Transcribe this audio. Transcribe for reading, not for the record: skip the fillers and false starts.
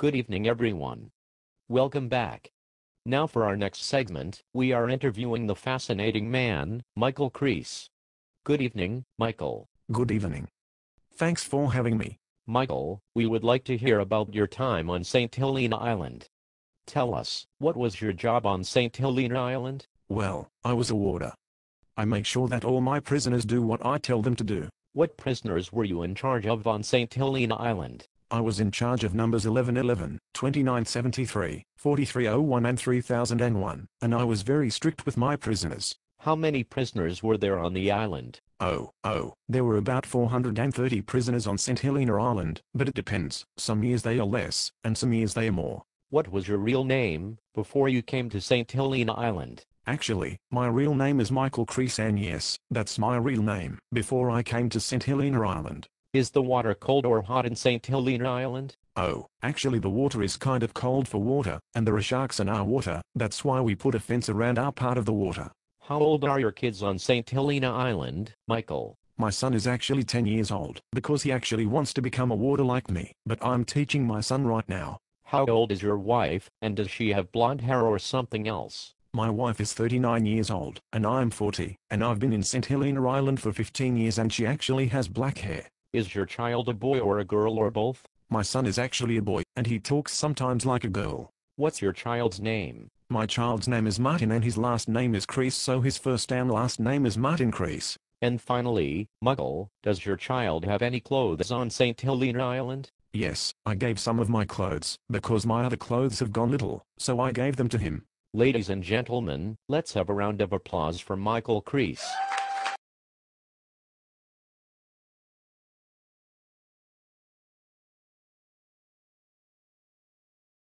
Good evening, everyone. Welcome back. Now for our next segment, we are interviewing the fascinating man, Michael Crease. Good evening, Michael. Good evening. Thanks for having me. Michael, we would like to hear about your time on St. Helena Island. Tell us, what was your job on St. Helena Island? Well, I was a warder. I make sure that all my prisoners do what I tell them to do. What prisoners were you in charge of on St. Helena Island? I was in charge of numbers 1111, 2973, 4301 and 3001, and I was very strict with my prisoners. How many prisoners were there on the island? There were about 430 prisoners on St. Helena Island, but it depends. Some years they are less, and some years they are more. What was your real name before you came to St. Helena Island? Actually, my real name is Michael Crease, and yes, that's my real name, before I came to St. Helena Island. Is the water cold or hot in St. Helena Island? Actually the water is kind of cold for water, and there are sharks in our water, that's why we put a fence around our part of the water. How old are your kids on St. Helena Island, Michael? My son is actually 10 years old, because he actually wants to become a warder like me, but I'm teaching my son right now. How old is your wife, and does she have blonde hair or something else? My wife is 39 years old, and I'm 40, and I've been in St. Helena Island for 15 years and she actually has black hair. Is your child a boy or a girl or both? My son is actually a boy, and he talks sometimes like a girl. What's your child's name? My child's name is Martin and his last name is Crease, so his first and last name is Martin Crease. And finally, Michael, does your child have any clothes on St. Helena Island? Yes, I gave some of my clothes, because my other clothes have gone little, so I gave them to him. Ladies and gentlemen, let's have a round of applause for Michael Crease.